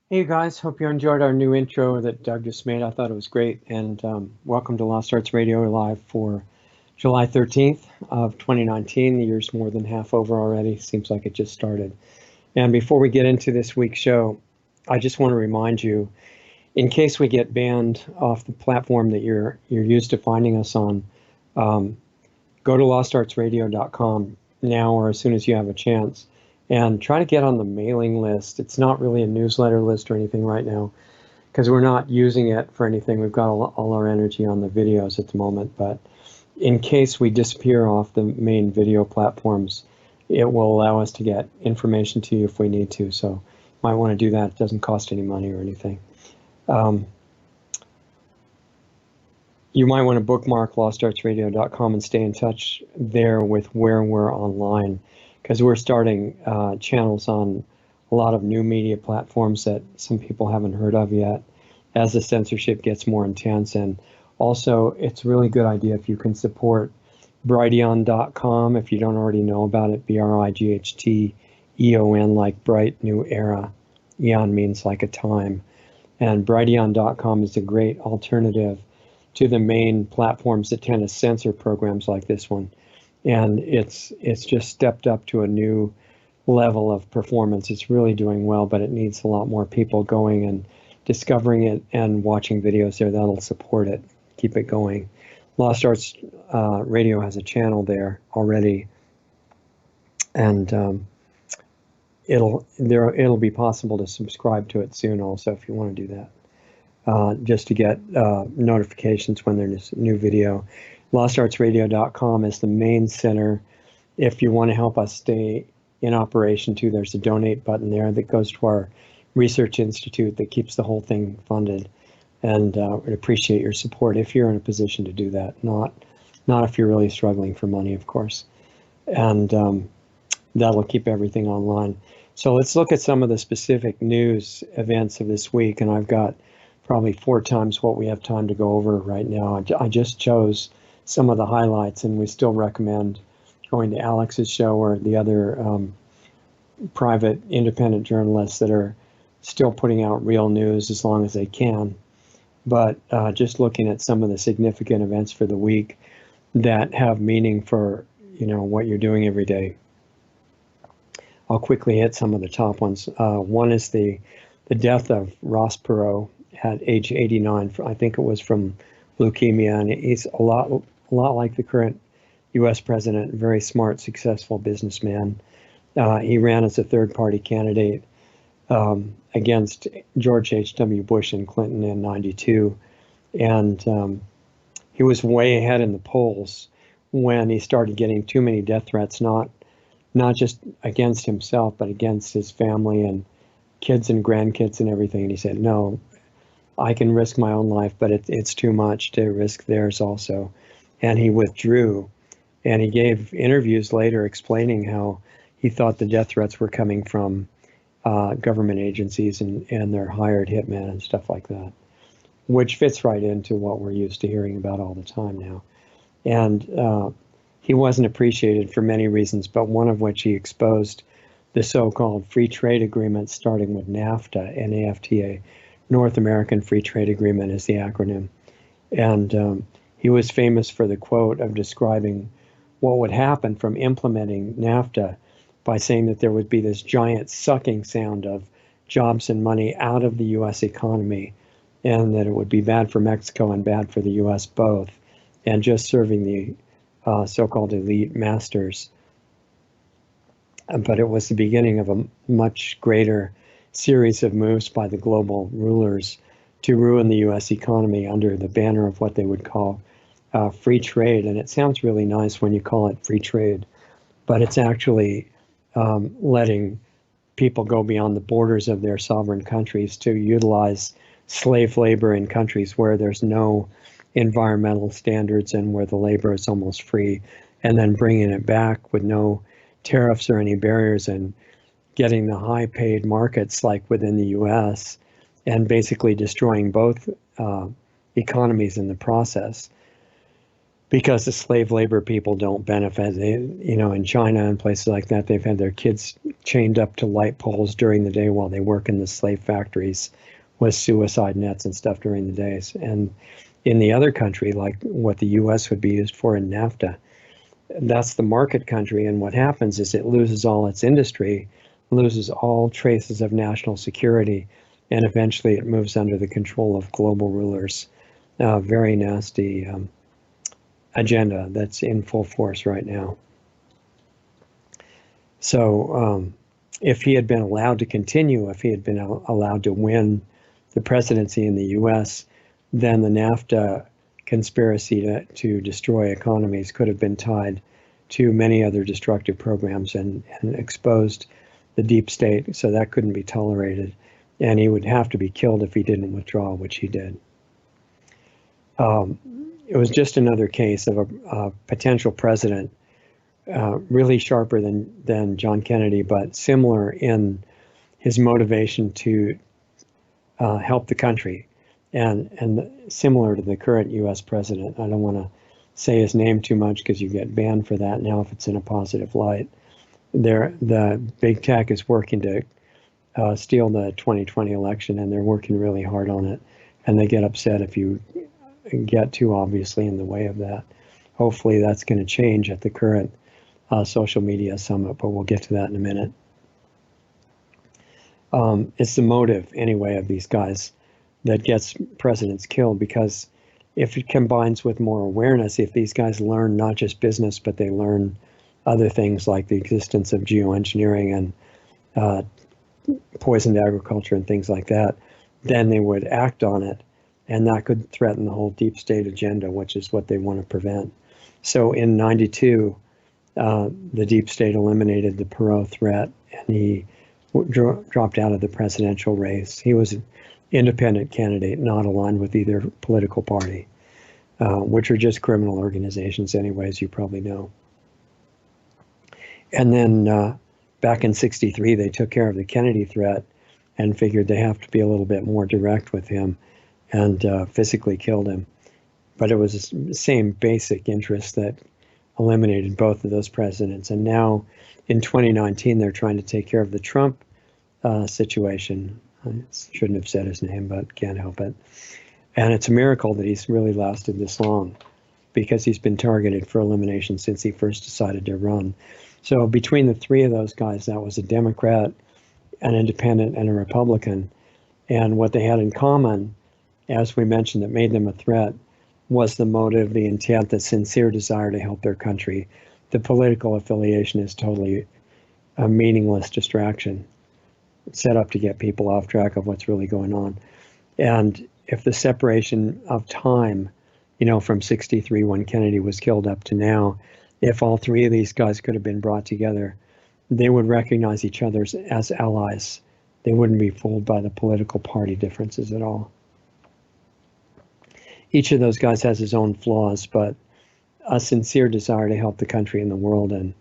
Hey guys, hope you enjoyed our new intro that Doug just made. I thought it was great. And welcome to Lost Arts Radio live for July 13th of 2019. The year's more than half over already. Seems like it just started. And before we get into this week's show, I just want to remind you, in case we get banned off the platform that you're used to finding us on, go to lostartsradio.com now or as soon as you have a chance. And try to get on the mailing list. It's not really a newsletter list or anything right now because we're not using it for anything. We've got all our energy on the videos at the moment. But in case we disappear off the main video platforms, it will allow us to get information to you if we need to. So you might want to do that. It doesn't cost any money or anything. You might want to bookmark lostartsradio.com and stay in touch there with where we're online, because we're starting channels on a lot of new media platforms that some people haven't heard of yet as the censorship gets more intense. And also, it's a really good idea if you can support Brighteon.com if you don't already know about it, Brighteon, like bright new era. Eon means like a time. And Brighteon.com is a great alternative to the main platforms that tend to censor programs like this one. And it's just stepped up to a new level of performance. It's really doing well, but it needs a lot more people going and discovering it and watching videos there that'll support it, keep it going. Lost Arts Radio has a channel there already, and it'll be possible to subscribe to it soon also if you want to do that, just to get notifications when there's a new video. LostArtsRadio.com is the main center. If you want to help us stay in operation too, there's a donate button there that goes to our research institute that keeps the whole thing funded. And we'd appreciate your support if you're in a position to do that, not if you're really struggling for money, of course. And that'll keep everything online. So let's look at some of the specific news events of this week. And I've got probably 4 times what we have time to go over right now. I just chose some of the highlights, and we still recommend going to Alex's show or the other private independent journalists that are still putting out real news as long as they can. But just looking at some of the significant events for the week that have meaning for what you're doing every day. I'll quickly hit some of the top ones. One is the death of Ross Perot at age 89. I think it was from leukemia, and he's a lot like the current U.S. president, very smart, successful businessman. He ran as a third-party candidate against George H.W. Bush and Clinton in '92, and he was way ahead in the polls when he started getting too many death threats, not just against himself, but against his family and kids and grandkids and everything. And he said, no, I can risk my own life, but it's too much to risk theirs also. And he withdrew, and he gave interviews later explaining how he thought the death threats were coming from government agencies and their hired hitmen and stuff like that, which fits right into what we're used to hearing about all the time now. And he wasn't appreciated for many reasons, but one of which he exposed the so-called free trade agreements, starting with NAFTA, NAFTA, North American Free Trade Agreement is the acronym. And he was famous for the quote of describing what would happen from implementing NAFTA by saying that there would be this giant sucking sound of jobs and money out of the U.S. economy, and that it would be bad for Mexico and bad for the U.S. both, and just serving the so-called elite masters. But it was the beginning of a much greater series of moves by the global rulers to ruin the US economy under the banner of what they would call free trade. And it sounds really nice when you call it free trade, but it's actually letting people go beyond the borders of their sovereign countries to utilize slave labor in countries where there's no environmental standards and where the labor is almost free, and then bringing it back with no tariffs or any barriers and getting the high paid markets like within the US and basically destroying both economies in the process, because the slave labor people don't benefit. They, in China and places like that, they've had their kids chained up to light poles during the day while they work in the slave factories with suicide nets and stuff during the days. And in the other country, like what the US would be used for in NAFTA, that's the market country. And what happens is it loses all its industry, loses all traces of national security, and eventually it moves under the control of global rulers. Very nasty agenda that's in full force right now. So if he had been allowed to continue, if he had been allowed to win the presidency in the US, then the NAFTA conspiracy to destroy economies could have been tied to many other destructive programs and exposed the deep state, so that couldn't be tolerated. And he would have to be killed if he didn't withdraw, which he did. It was just another case of a potential president, really sharper than John Kennedy, but similar in his motivation to help the country, and similar to the current U.S. president. I don't want to say his name too much because you get banned for that now if it's in a positive light. The big tech is working to steal the 2020 election, and they're working really hard on it, and they get upset if you get too obviously in the way of that. Hopefully that's going to change at the current social media summit, but we'll get to that in a minute. It's the motive, anyway, of these guys that gets presidents killed, because if it combines with more awareness, if these guys learn not just business, but they learn other things like the existence of geoengineering and poisoned agriculture and things like that, then they would act on it, and that could threaten the whole deep state agenda, which is what they want to prevent. So in '92, the deep state eliminated the Perot threat, and he dropped out of the presidential race. He was an independent candidate, not aligned with either political party, which are just criminal organizations anyway, as you probably know. And then back in '63, they took care of the Kennedy threat and figured they have to be a little bit more direct with him, and physically killed him. But it was the same basic interest that eliminated both of those presidents. And now in 2019, they're trying to take care of the Trump situation. I shouldn't have said his name, but can't help it. And it's a miracle that he's really lasted this long, because he's been targeted for elimination since he first decided to run. So between the three of those guys, that was a Democrat, an independent, and a Republican. And what they had in common, as we mentioned, that made them a threat, was the motive, the intent, the sincere desire to help their country. The political affiliation is totally a meaningless distraction, set up to get people off track of what's really going on. And if the separation of time, from '63 when Kennedy was killed up to now, if all three of these guys could have been brought together, they would recognize each other as allies. They wouldn't be fooled by the political party differences at all. Each of those guys has his own flaws, but a sincere desire to help the country and the world. And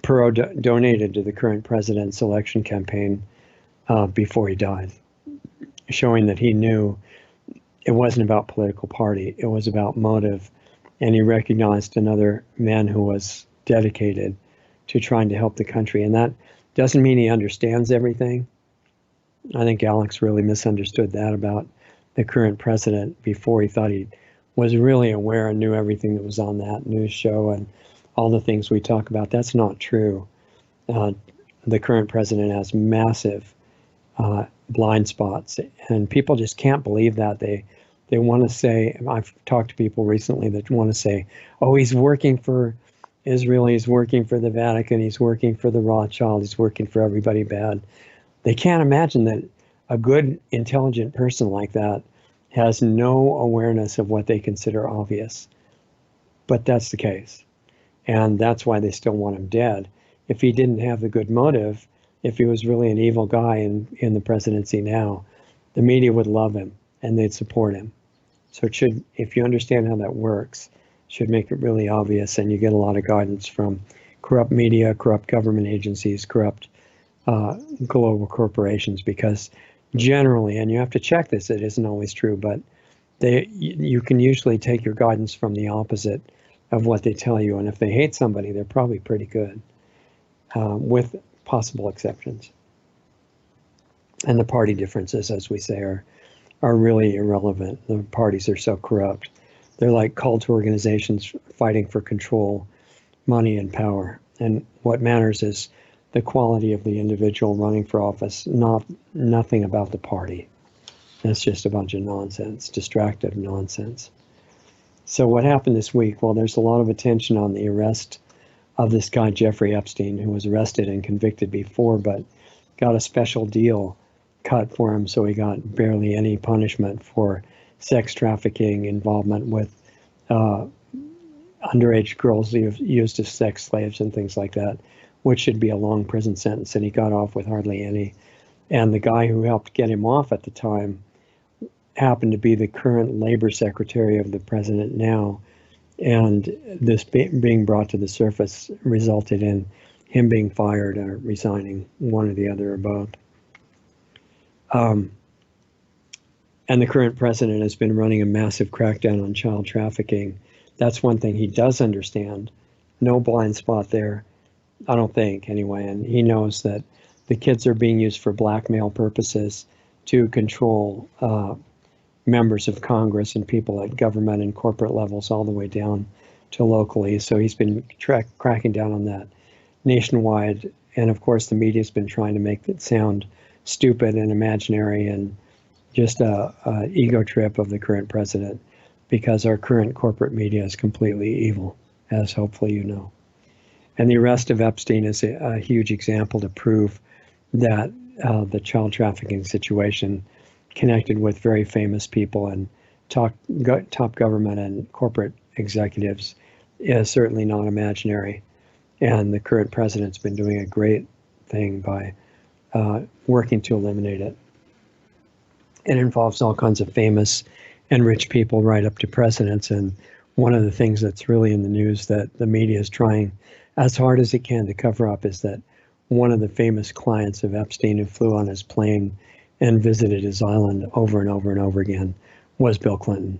Perot donated to the current president's election campaign before he died, showing that he knew it wasn't about political party, it was about motive. And he recognized another man who was dedicated to trying to help the country. And that doesn't mean he understands everything. I think Alex really misunderstood that about the current president before. He thought he was really aware and knew everything that was on that news show and all the things we talk about. That's not true. The current president has massive blind spots, and people just can't believe that. They They want to say, I've talked to people recently that want to say, oh, he's working for Israel, he's working for the Vatican, he's working for the Rothschild, he's working for everybody bad. They can't imagine that a good, intelligent person like that has no awareness of what they consider obvious. But that's the case. And that's why they still want him dead. If he didn't have the good motive, if he was really an evil guy in the presidency now, the media would love him and they'd support him. So it should, if you understand how that works, should make it really obvious, and you get a lot of guidance from corrupt media, corrupt government agencies, corrupt global corporations, because generally, and you have to check this, it isn't always true, but you can usually take your guidance from the opposite of what they tell you. And if they hate somebody, they're probably pretty good, with possible exceptions. And the party differences, as we say, are really irrelevant. The parties are so corrupt. They're like cult organizations fighting for control, money, and power. And what matters is the quality of the individual running for office, nothing about the party. That's just a bunch of nonsense, distracted nonsense. So what happened this week? Well, there's a lot of attention on the arrest of this guy, Jeffrey Epstein, who was arrested and convicted before, but got a special deal cut for him, so he got barely any punishment for sex trafficking, involvement with underage girls used as sex slaves and things like that, which should be a long prison sentence, and he got off with hardly any. And the guy who helped get him off at the time happened to be the current labor secretary of the president now, and this being brought to the surface resulted in him being fired or resigning, one or the other or both. And the current president has been running a massive crackdown on child trafficking. That's one thing he does understand. No blind spot there, I don't think, anyway. And he knows that the kids are being used for blackmail purposes to control members of Congress and people at government and corporate levels all the way down to locally. So he's been cracking down on that nationwide. And of course, the media's been trying to make it sound stupid and imaginary and just a ego trip of the current president, because our current corporate media is completely evil, as hopefully you know. And the arrest of Epstein is a huge example to prove that the child trafficking situation connected with very famous people and top government and corporate executives is certainly not imaginary. And the current president's been doing a great thing by working to eliminate it. It involves all kinds of famous and rich people right up to presidents. And one of the things that's really in the news that the media is trying as hard as it can to cover up is that one of the famous clients of Epstein who flew on his plane and visited his island over and over and over again was Bill Clinton.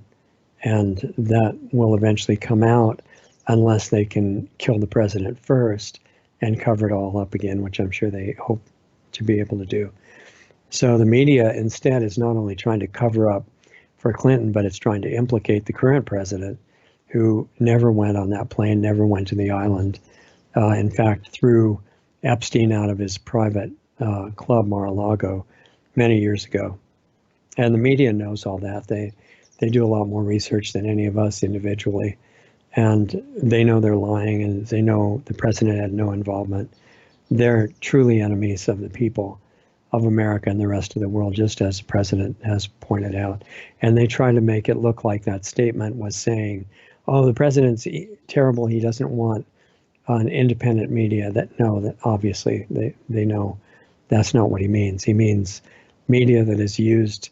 And that will eventually come out unless they can kill the president first and cover it all up again, which I'm sure they hope to be able to do. So the media instead is not only trying to cover up for Clinton, but it's trying to implicate the current president, who never went on that plane, never went to the island. In fact, threw Epstein out of his private club, Mar-a-Lago, many years ago. And the media knows all that. They do a lot more research than any of us individually. And they know they're lying, and they know the president had no involvement. They're truly enemies of the people of America and the rest of the world, just as the president has pointed out. And they try to make it look like that statement was saying, oh, the president's terrible, he doesn't want an independent media. That obviously they know that's not what he means. He means media that is used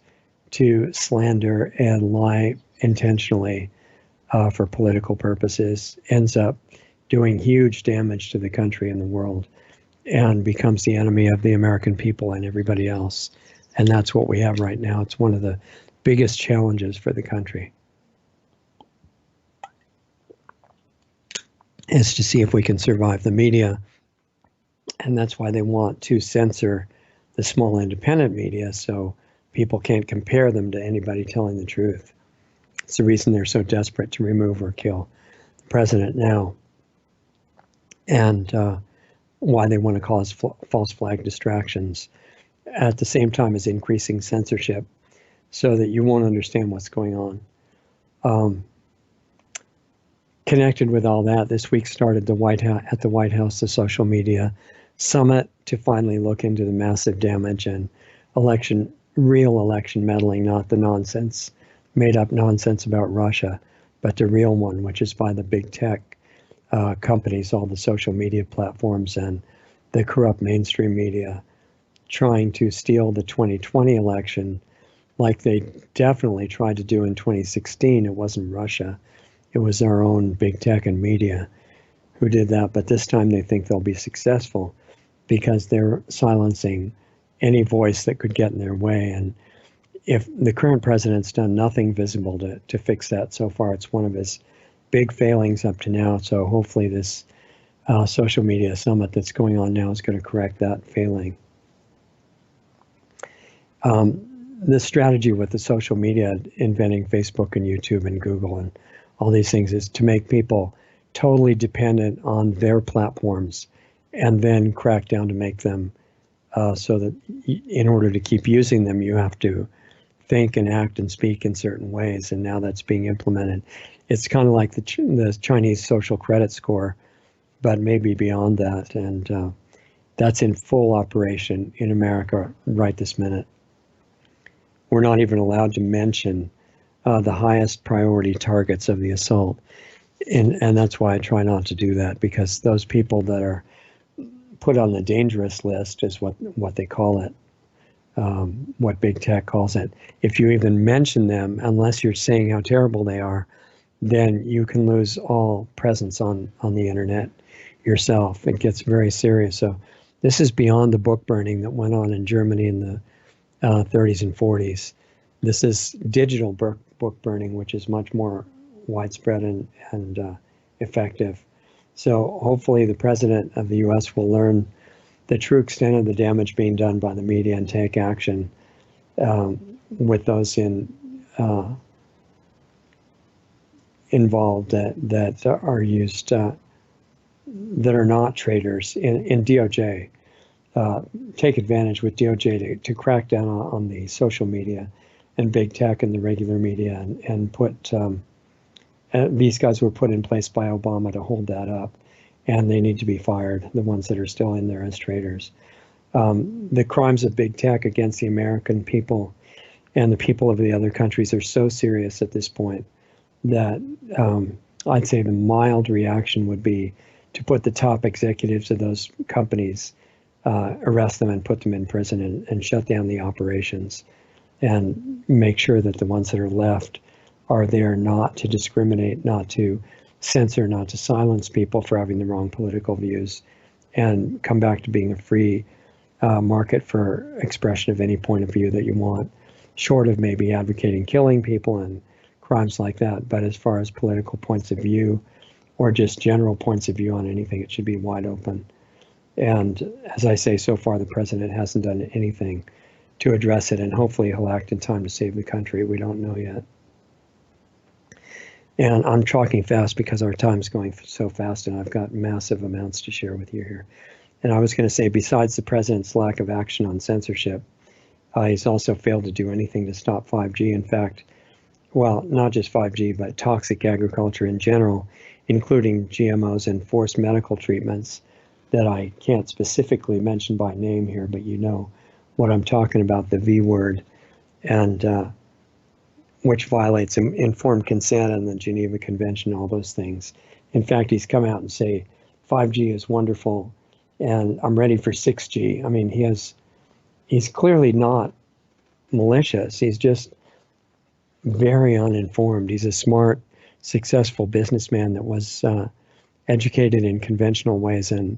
to slander and lie intentionally for political purposes, ends up doing huge damage to the country and the world, and becomes the enemy of the American people and everybody else. And that's what we have right now. It's one of the biggest challenges for the country, is to see if we can survive the media. And that's why they want to censor the small independent media, so people can't compare them to anybody telling the truth. It's the reason they're so desperate to remove or kill the president now, and why they want to cause false flag distractions at the same time as increasing censorship so that you won't understand what's going on. Connected with all that, this week started the White House, at the White House, the social media summit to finally look into the massive damage and real election meddling, not the nonsense, made up nonsense about Russia, but the real one, which is by the big tech companies, all the social media platforms and the corrupt mainstream media, trying to steal the 2020 election like they definitely tried to do in 2016. It wasn't Russia. It was our own big tech and media who did that. But this time they think they'll be successful because they're silencing any voice that could get in their way. And if the current president's done nothing visible to fix that so far, it's one of his big failings up to now. So hopefully this social media summit that's going on now is going to correct that failing. The strategy with the social media, inventing Facebook and YouTube and Google and all these things, is to make people totally dependent on their platforms and then crack down to make them so that in order to keep using them, you have to think and act and speak in certain ways. And now that's being implemented. It's kind of like the Chinese social credit score, but maybe beyond that. And that's in full operation in America right this minute. We're not even allowed to mention the highest priority targets of the assault. And that's why I try not to do that, because those people that are put on the dangerous list is what they call it, what big tech calls it. If you even mention them, unless you're saying how terrible they are, then you can lose all presence on the internet yourself. It gets very serious. So this is beyond the book burning that went on in Germany in the 30s and 40s. This is digital book burning, which is much more widespread and effective. So hopefully the president of the U.S. will learn the true extent of the damage being done by the media and take action with those involved that are used, that are not traitors in DOJ. Take advantage with DOJ to crack down on the social media and big tech and the regular media and put these guys were put in place by Obama to hold that up, and they need to be fired, the ones that are still in there as traitors. The crimes of big tech against the American people and the people of the other countries are so serious at this point that I'd say the mild reaction would be to put the top executives of those companies, arrest them and put them in prison and shut down the operations and make sure that the ones that are left are there not to discriminate, not to censor, not to silence people for having the wrong political views, and come back to being a free market for expression of any point of view that you want, short of maybe advocating killing people and crimes like that. But as far as political points of view or just general points of view on anything, it should be wide open. And as I say, so far, the president hasn't done anything to address it, and hopefully he'll act in time to save the country. We don't know yet. And I'm talking fast because our time's going so fast, and I've got massive amounts to share with you here. And I was going to say, besides the president's lack of action on censorship, he's also failed to do anything to stop 5G. In fact, well, not just 5G, but toxic agriculture in general, including GMOs and forced medical treatments that I can't specifically mention by name here, but you know what I'm talking about, the V word, and which violates informed consent and the Geneva Convention, all those things. In fact, he's come out and say 5G is wonderful and I'm ready for 6G. I mean, he's clearly not malicious. He's just very uninformed. He's a smart, successful businessman that was educated in conventional ways, and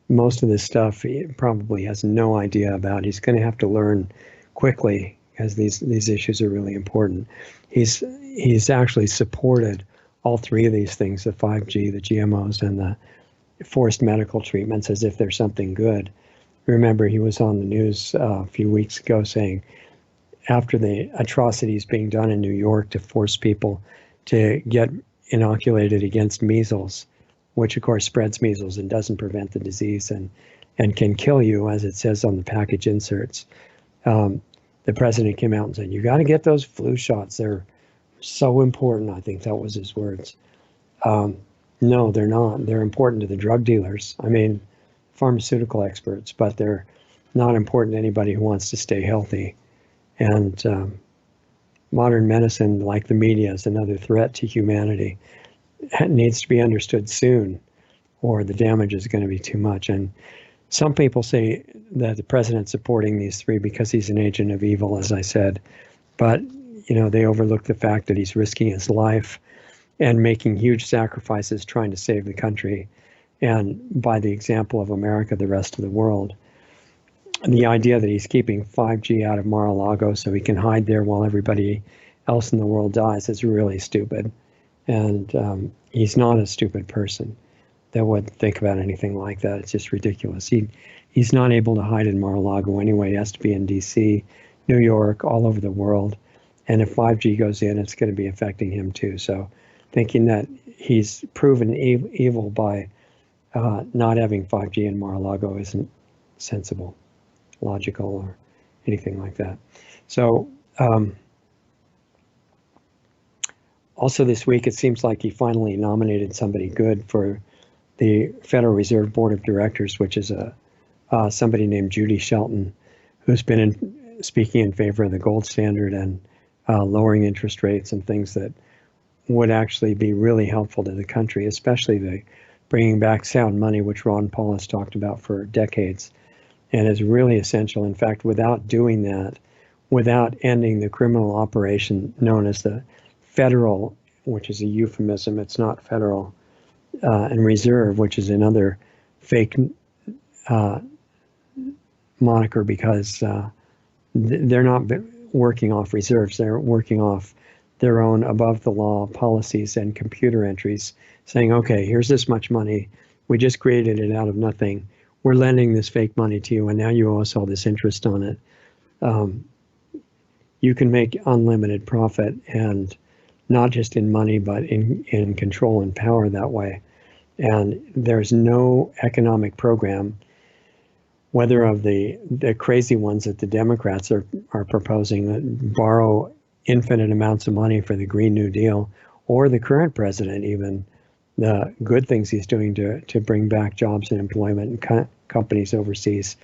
most of this stuff he probably has no idea about. He's going to have to learn quickly, because these issues are really important. He's actually supported all three of these things, the 5G, the GMOs, and the forced medical treatments, as if they're something good. Remember, he was on the news a few weeks ago saying, after the atrocities being done in New York to force people to get inoculated against measles, which of course spreads measles and doesn't prevent the disease and can kill you, as it says on the package inserts. the president came out and said, you got to get those flu shots. They're so important. I think that was his words. No, they're not. They're important to the drug dealers. I mean, pharmaceutical experts, but they're not important to anybody who wants to stay healthy. And modern medicine, like the media, is another threat to humanity. It needs to be understood soon, or the damage is going to be too much. And some people say that the president's supporting these three because he's an agent of evil, as I said. But, you know, they overlook the fact that he's risking his life and making huge sacrifices trying to save the country. And by the example of America, the rest of the world. And the idea that he's keeping 5G out of Mar-a-Lago so he can hide there while everybody else in the world dies is really stupid. And he's not a stupid person that would think about anything like that. It's just ridiculous. He's not able to hide in Mar-a-Lago anyway. He has to be in DC, New York, all over the world. And if 5G goes in, it's going to be affecting him too. So thinking that he's proven evil by not having 5G in Mar-a-Lago isn't sensible, logical, or anything like that. So also this week, it seems like he finally nominated somebody good for the Federal Reserve Board of Directors, which is somebody named Judy Shelton, who's been speaking in favor of the gold standard and lowering interest rates and things that would actually be really helpful to the country, especially the bringing back sound money, which Ron Paul has talked about for decades, and is really essential. In fact, without doing that, without ending the criminal operation known as the federal, which is a euphemism, it's not federal, and reserve, which is another fake moniker, because they're not working off reserves, they're working off their own above the law policies and computer entries saying, okay, here's this much money. We just created it out of nothing. We're lending this fake money to you, and now you owe us all this interest on it. You can make unlimited profit, and not just in money, but in control and power that way. And there's no economic program, whether of the crazy ones that the Democrats are proposing that borrow infinite amounts of money for the Green New Deal, or the current president, even the good things he's doing to bring back jobs and employment and companies overseas.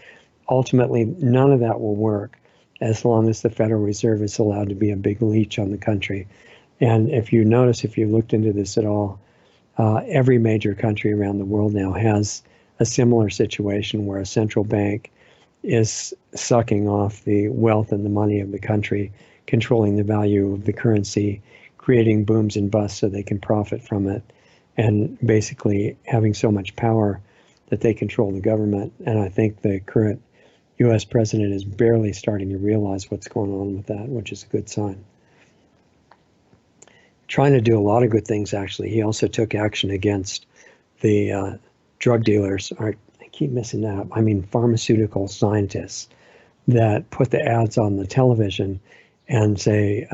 Ultimately, none of that will work as long as the Federal Reserve is allowed to be a big leech on the country. And if you notice, if you looked into this at all, every major country around the world now has a similar situation where a central bank is sucking off the wealth and the money of the country, controlling the value of the currency, creating booms and busts so they can profit from it, and basically having so much power that they control the government. And I think the current US president is barely starting to realize what's going on with that, which is a good sign. Trying to do a lot of good things, actually. He also took action against the drug dealers, I keep messing that up, I mean pharmaceutical scientists that put the ads on the television and say,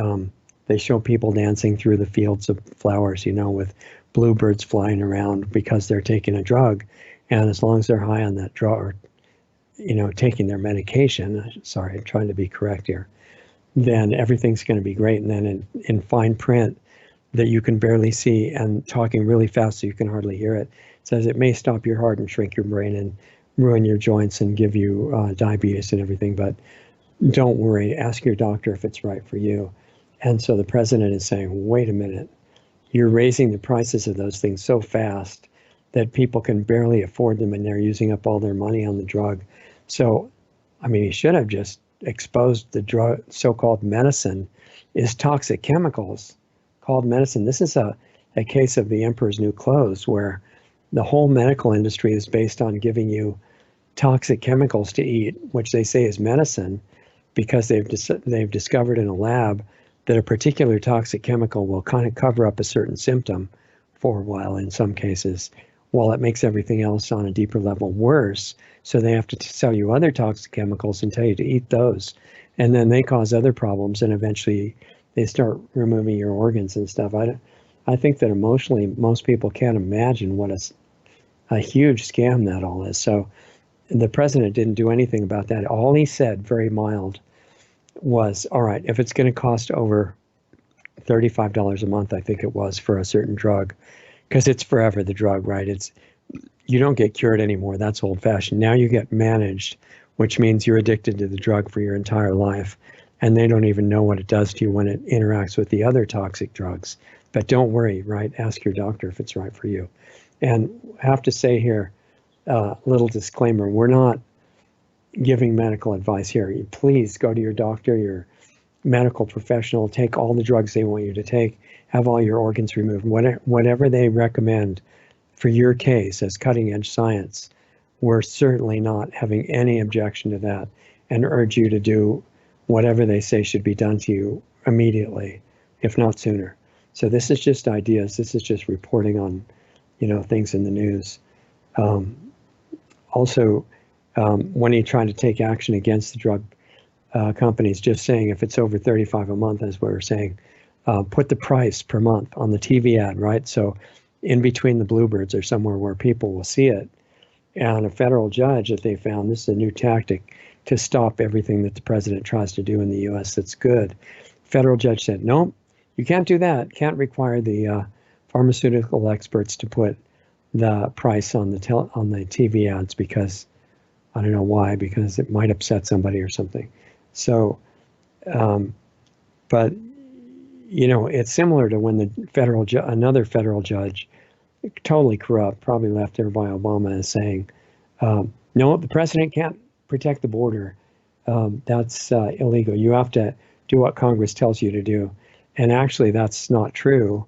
they show people dancing through the fields of flowers, you know, with bluebirds flying around because they're taking a drug. And as long as they're high on that drug, or, you know, taking their medication, sorry, I'm trying to be correct here, then everything's going to be great. And then in fine print that you can barely see and talking really fast so you can hardly hear it, says it may stop your heart and shrink your brain and ruin your joints and give you diabetes and everything, but don't worry, ask your doctor if it's right for you. And so the president is saying, wait a minute, you're raising the prices of those things so fast that people can barely afford them, and they're using up all their money on the drug. So, I mean, he should have just exposed the drug, so-called medicine is toxic chemicals called medicine. This is a case of the emperor's new clothes, where the whole medical industry is based on giving you toxic chemicals to eat, which they say is medicine, because they've discovered in a lab that a particular toxic chemical will kind of cover up a certain symptom for a while in some cases, while it makes everything else on a deeper level worse. So they have to sell you other toxic chemicals and tell you to eat those. And then they cause other problems, and eventually they start removing your organs and stuff. I think that emotionally, most people can't imagine what a huge scam that all is. So the president didn't do anything about that. All he said, very mild, was, all right, if it's going to cost over $35 a month, I think it was, for a certain drug, because it's forever, the drug, right? You don't get cured anymore. That's old fashioned. Now you get managed, which means you're addicted to the drug for your entire life. And they don't even know what it does to you when it interacts with the other toxic drugs. But don't worry, right? Ask your doctor if it's right for you. And I have to say here, little disclaimer, we're not giving medical advice here. Please go to your doctor, your medical professional, take all the drugs they want you to take, have all your organs removed, whatever they recommend for your case as cutting edge science. We're certainly not having any objection to that and urge you to do whatever they say should be done to you immediately, if not sooner. So this is just ideas. This is just reporting on, things in the news. Also, when you try to take action against the drug companies, just saying if it's over $35 a month, as we were saying, put the price per month on the TV ad, right? So in between the bluebirds or somewhere where people will see it. And a federal judge that they found, this is a new tactic to stop everything that the president tries to do in the U.S. that's good. Federal judge said, no, you can't do that. Can't require the pharmaceutical experts to put the price on the TV ads because, I don't know why, because it might upset somebody or something. So, but, it's similar to when the another federal judge, totally corrupt, probably left there by Obama, is saying, no, the president can't protect the border. That's illegal. You have to do what Congress tells you to do. And actually, that's not true.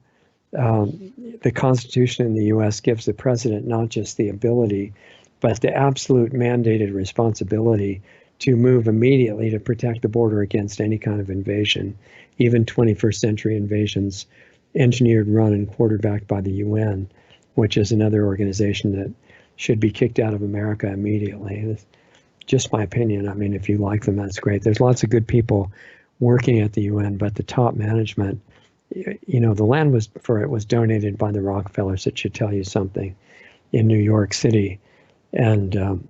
The Constitution in the U.S. gives the president not just the ability, but the absolute mandated responsibility to move immediately to protect the border against any kind of invasion, even 21st century invasions, engineered, run, and quarterbacked by the UN, which is another organization that should be kicked out of America immediately. It's just my opinion. I mean, if you like them, that's great. There's lots of good people working at the UN, but the top management, the land was donated by the Rockefellers. It should tell you something, in New York City. And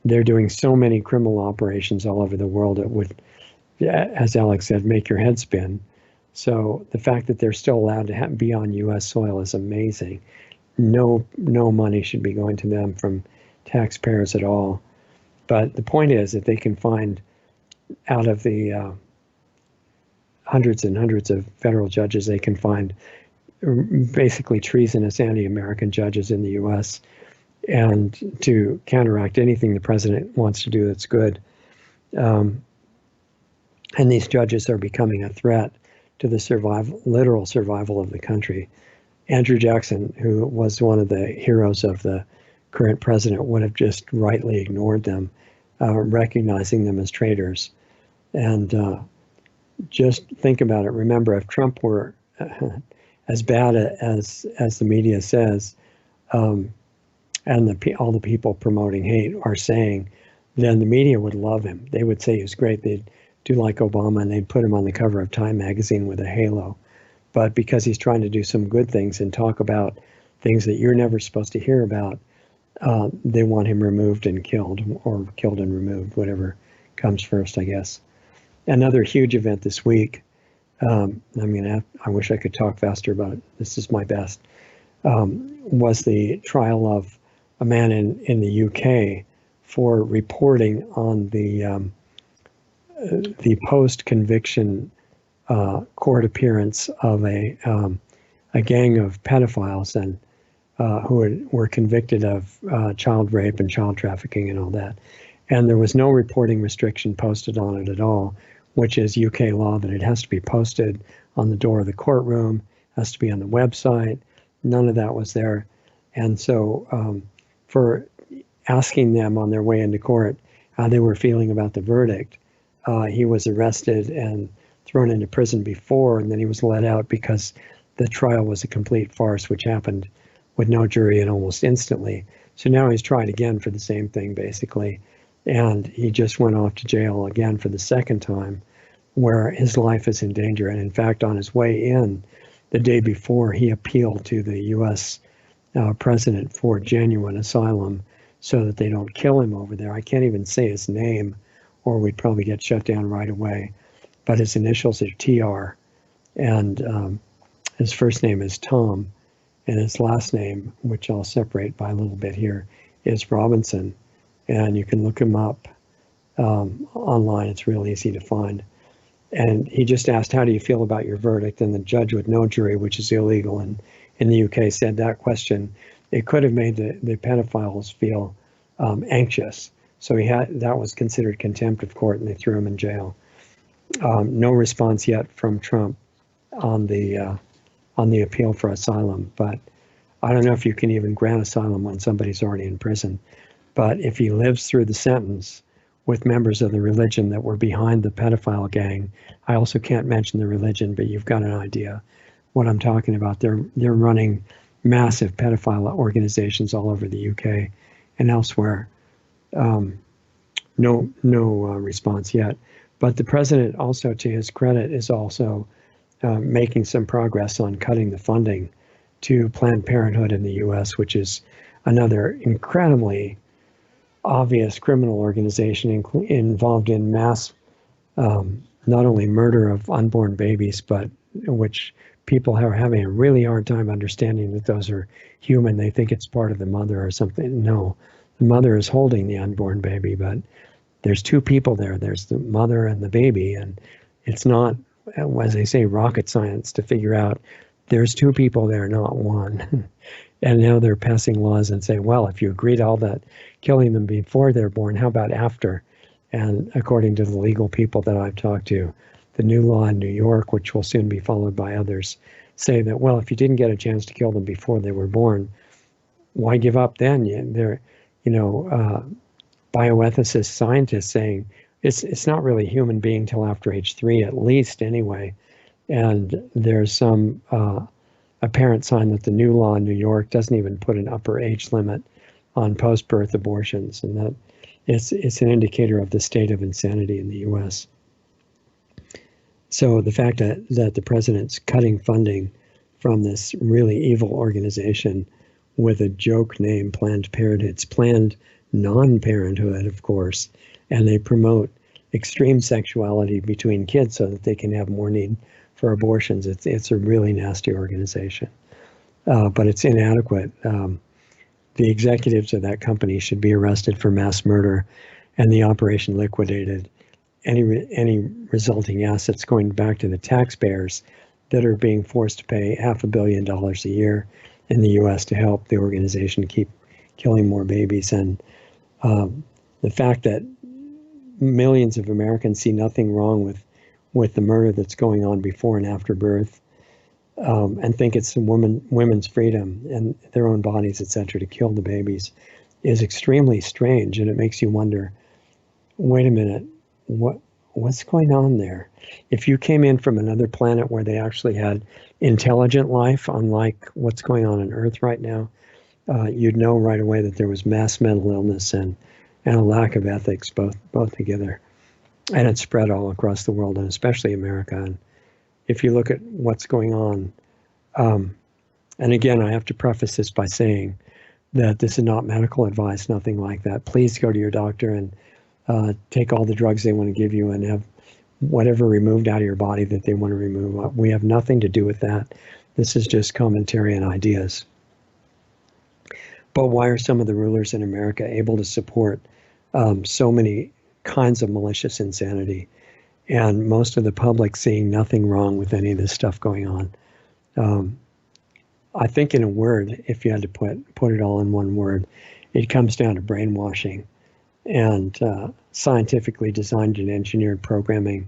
they're doing so many criminal operations all over the world, it would, as Alex said, make your head spin. So the fact that they're still allowed to be on U.S. soil is amazing. No money should be going to them from taxpayers at all. But the point is that they can find, out of the hundreds and hundreds of federal judges, they can find basically treasonous anti-American judges in the U.S. and to counteract anything the president wants to do that's good. And these judges are becoming a threat to the literal survival of the country. Andrew Jackson, who was one of the heroes of the current president, would have just rightly ignored them, recognizing them as traitors. And just think about it. Remember, if Trump were as bad as the media says, and all the people promoting hate are saying, then the media would love him. They would say he was great. They'd do like Obama, and they'd put him on the cover of Time magazine with a halo. But because he's trying to do some good things and talk about things that you're never supposed to hear about, they want him removed and killed, or killed and removed, whatever comes first, I guess. Another huge event this week. I wish I could talk faster, but this is my best. Was the trial of a man in the UK for reporting on the post-conviction court appearance of a gang of pedophiles and who were convicted of child rape and child trafficking and all that. And there was no reporting restriction posted on it at all, which is UK law, that it has to be posted on the door of the courtroom, has to be on the website. None of that was there. And so for asking them on their way into court how they were feeling about the verdict, he was arrested and thrown into prison before, and then he was let out because the trial was a complete farce, which happened with no jury and almost instantly. So now he's tried again for the same thing, basically. And he just went off to jail again for the second time, where his life is in danger. And in fact, on his way in, the day before, he appealed to the U.S. President for genuine asylum so that they don't kill him over there. I can't even say his name, or we'd probably get shut down right away. but his initials are TR, and his first name is Tom, and his last name, which I'll separate by a little bit here, is Robinson, and you can look him up online. It's real easy to find. And he just asked, how do you feel about your verdict? And the judge with no jury, which is illegal in the UK, said that question, it could have made the pedophiles feel anxious. So that was considered contempt of court, and they threw him in jail. No response yet from Trump on the appeal for asylum, but I don't know if you can even grant asylum when somebody's already in prison. But if he lives through the sentence with members of the religion that were behind the pedophile gang, I also can't mention the religion, but you've got an idea what I'm talking about. They're running massive pedophile organizations all over the UK and elsewhere. No response yet. But the president, also to his credit, is also making some progress on cutting the funding to Planned Parenthood in the US, which is another incredibly obvious criminal organization involved in mass, not only murder of unborn babies, but which people are having a really hard time understanding that those are human. They think it's part of the mother or something. No, the mother is holding the unborn baby, but there's two people there. There's the mother and the baby, and it's not, as they say, rocket science to figure out there's two people there, not one. And now they're passing laws and say, well, if you agree to all that, killing them before they're born, how about after? And according to the legal people that I've talked to, the new law in New York, which will soon be followed by others, say that, well, if you didn't get a chance to kill them before they were born, why give up then? They're, bioethicists, scientists saying it's not really a human being till after age 3, at least anyway. And there's some apparent sign that the new law in New York doesn't even put an upper age limit on post-birth abortions, and that it's an indicator of the state of insanity in the U.S. So the fact that the president's cutting funding from this really evil organization with a joke name, Planned Parenthood, it's Planned Non-Parenthood, of course, and they promote extreme sexuality between kids so that they can have more need for abortions. It's a really nasty organization, but it's inadequate. The executives of that company should be arrested for mass murder, and the operation liquidated. Any resulting assets going back to the taxpayers that are being forced to pay $500 million a year in the U.S. to help the organization keep killing more babies, and the fact that millions of Americans see nothing wrong with the murder that's going on before and after birth, and think it's women's freedom and their own bodies, etc., to kill the babies, is extremely strange, and it makes you wonder, wait a minute, what's going on there? If you came in from another planet where they actually had intelligent life, unlike what's going on Earth right now, you'd know right away that there was mass mental illness and a lack of ethics, both together. And it's spread all across the world, and especially America. And if you look at what's going on, and again, I have to preface this by saying that this is not medical advice, nothing like that. Please go to your doctor and take all the drugs they want to give you and have whatever removed out of your body that they want to remove. We have nothing to do with that. This is just commentary and ideas. But why are some of the rulers in America able to support so many kinds of malicious insanity, and most of the public seeing nothing wrong with any of this stuff going on? I think, in a word, if you had to put it all in one word, it comes down to brainwashing and scientifically designed and engineered programming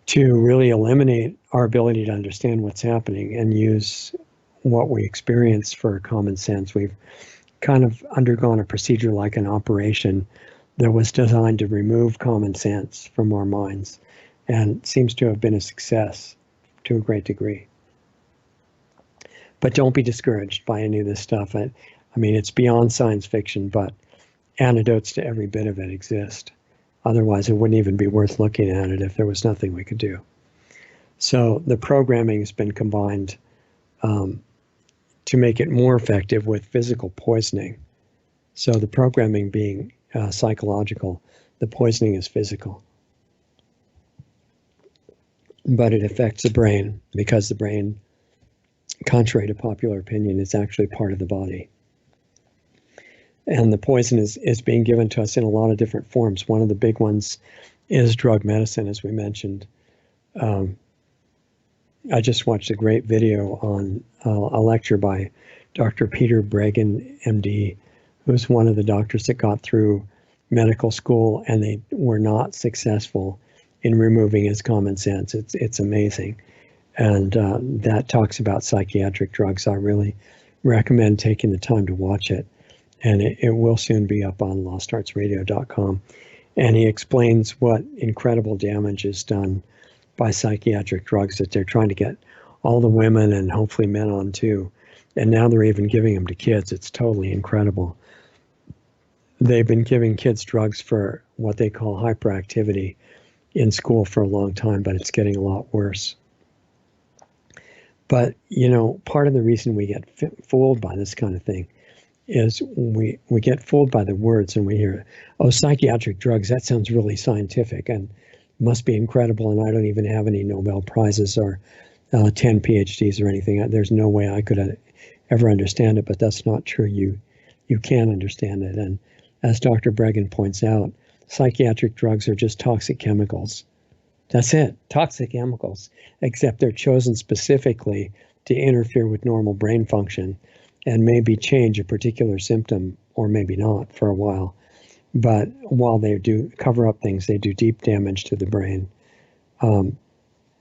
to really eliminate our ability to understand what's happening and use what we experience for common sense. We've kind of undergone a procedure like an operation that was designed to remove common sense from our minds, and seems to have been a success to a great degree. But don't be discouraged by any of this stuff. I mean, it's beyond science fiction, but antidotes to every bit of it exist. Otherwise, it wouldn't even be worth looking at it if there was nothing we could do. So the programming has been combined to make it more effective with physical poisoning. So the programming being psychological, the poisoning is physical. but it affects the brain because the brain, contrary to popular opinion, is actually part of the body. And the poison is being given to us in a lot of different forms. One of the big ones is drug medicine, as we mentioned. I just watched a great video on a lecture by Dr. Peter Breggin, MD, who's one of the doctors that got through medical school, and they were not successful in removing his common sense. It's amazing. And that talks about psychiatric drugs. I really recommend taking the time to watch it. And it will soon be up on LostArtsRadio.com. And he explains what incredible damage is done by psychiatric drugs that they're trying to get all the women and hopefully men on too. And now they're even giving them to kids. It's totally incredible. They've been giving kids drugs for what they call hyperactivity in school for a long time, but it's getting a lot worse. But, you know, part of the reason we get fooled by this kind of thing is we get fooled by the words, and we hear, oh, psychiatric drugs, that sounds really scientific and must be incredible, and I don't even have any Nobel Prizes or 10 PhDs or anything. There's no way I could ever understand it, but that's not true. You can understand it. And as Dr. Breggin points out, psychiatric drugs are just toxic chemicals. That's it, toxic chemicals, except they're chosen specifically to interfere with normal brain function and maybe change a particular symptom, or maybe not for a while. But while they do cover up things, they do deep damage to the brain. And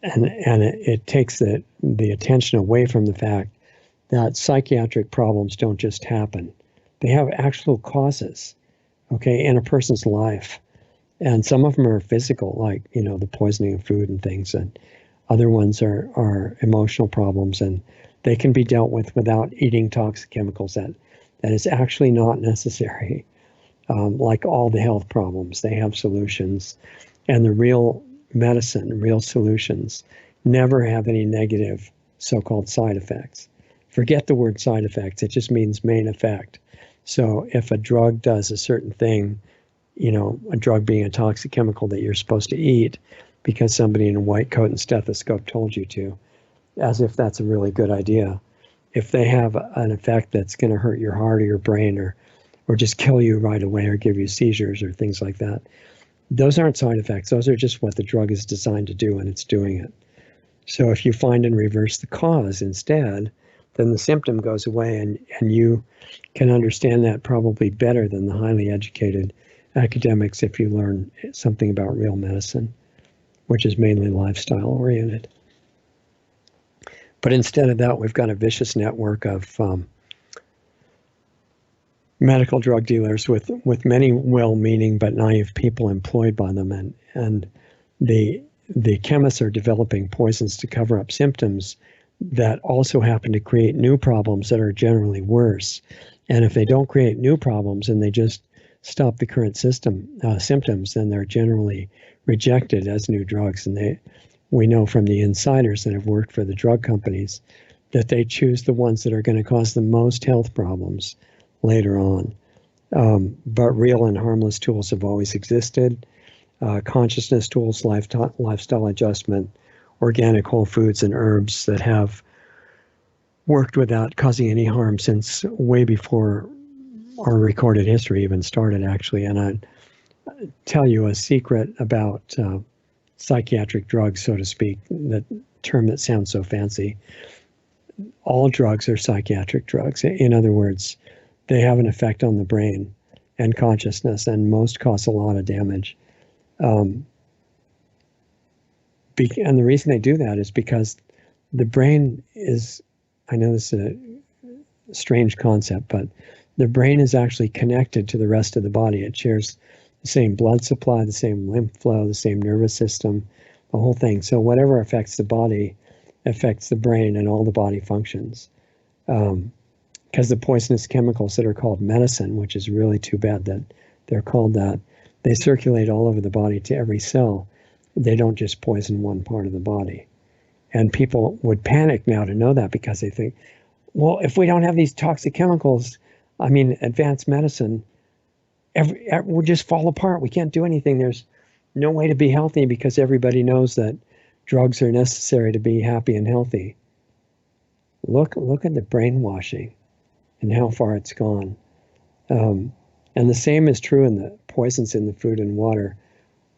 it takes the attention away from the fact that psychiatric problems don't just happen. They have actual causes, okay, in a person's life. And some of them are physical, like, you know, the poisoning of food and things. And other ones are emotional problems, and they can be dealt with without eating toxic chemicals. That is actually not necessary. Like all the health problems, they have solutions. And the real medicine, real solutions, never have any negative so-called side effects. Forget the word side effects. It just means main effect. So if a drug does a certain thing, you know, a drug being a toxic chemical that you're supposed to eat because somebody in a white coat and stethoscope told you to, as if that's a really good idea. If they have an effect that's going to hurt your heart or your brain, or just kill you right away, or give you seizures or things like that, those aren't side effects. Those are just what the drug is designed to do, and it's doing it. So if you find and reverse the cause instead, then the symptom goes away, and you can understand that probably better than the highly educated academics if you learn something about real medicine, which is mainly lifestyle oriented. But instead of that, we've got a vicious network of medical drug dealers with many well-meaning but naive people employed by them, and the chemists are developing poisons to cover up symptoms that also happen to create new problems that are generally worse. And if they don't create new problems and they just stop the current symptoms, then they're generally rejected as new drugs. And we know from the insiders that have worked for the drug companies that they choose the ones that are going to cause the most health problems later on. But real and harmless tools have always existed. Consciousness tools, lifestyle adjustment, organic whole foods and herbs that have worked without causing any harm since way before our recorded history even started, actually. And I tell you a secret about psychiatric drugs, so to speak, that term that sounds so fancy. All drugs are psychiatric drugs. In other words, they have an effect on the brain and consciousness, and most cause a lot of damage. And the reason they do that is because the brain is, I know this is a strange concept, but the brain is actually connected to the rest of the body. It shares the same blood supply, the same lymph flow, the same nervous system, the whole thing. So whatever affects the body affects the brain and all the body functions. Because the poisonous chemicals that are called medicine, which is really too bad that they're called that, they circulate all over the body to every cell. They don't just poison one part of the body. And people would panic now to know that, because they think, well, if we don't have these toxic chemicals, I mean, advanced medicine, we'll just fall apart. We can't do anything. There's no way to be healthy because everybody knows that drugs are necessary to be happy and healthy. Look at the brainwashing and how far it's gone. And the same is true in the poisons in the food and water,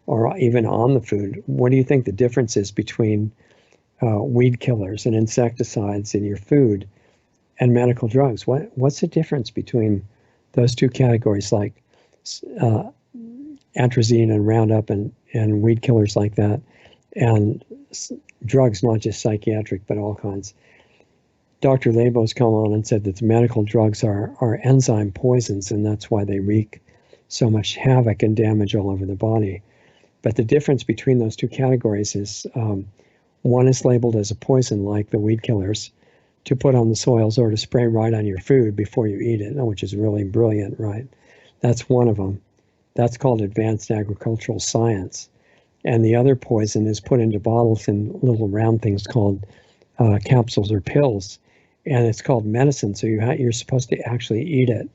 or even on the food. What do you think the difference is between weed killers and insecticides in your food and medical drugs? What's the difference between those two categories, like atrazine and Roundup and weed killers like that, and drugs, not just psychiatric, but all kinds? Dr. Labos come on and said that the medical drugs are enzyme poisons, and that's why they wreak so much havoc and damage all over the body. But the difference between those two categories is one is labeled as a poison, like the weed killers, to put on the soils or to spray right on your food before you eat it, which is really brilliant, right? That's one of them. That's called advanced agricultural science. And the other poison is put into bottles in little round things called capsules or pills. And it's called medicine, so you're supposed to actually eat it.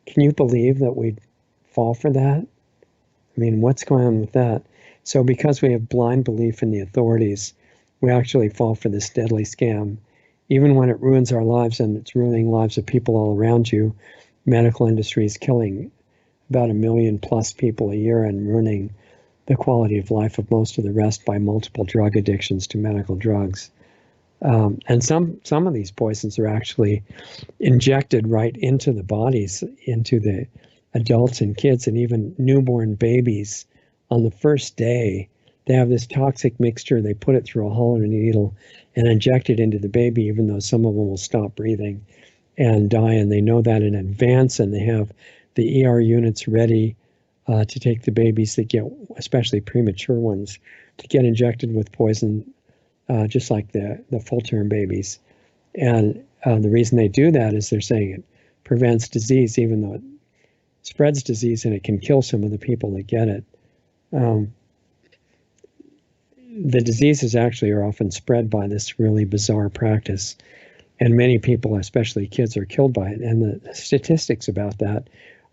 Can you believe that we'd fall for that? I mean, what's going on with that? So because we have blind belief in the authorities, we actually fall for this deadly scam. Even when it ruins our lives, and it's ruining lives of people all around you, medical industry is killing about 1 million plus people a year and ruining the quality of life of most of the rest by multiple drug addictions to medical drugs. And some of these poisons are actually injected right into the bodies, into the adults and kids and even newborn babies. On the first day, they have this toxic mixture. They put it through a hollow needle and inject it into the baby, even though some of them will stop breathing and die. And they know that in advance, and they have the ER units ready to take the babies that get, especially premature ones, to get injected with poison, just like the full-term babies. And the reason they do that is they're saying it prevents disease, even though it spreads disease and it can kill some of the people that get it. The diseases actually are often spread by this really bizarre practice, and many people, especially kids, are killed by it. And the statistics about that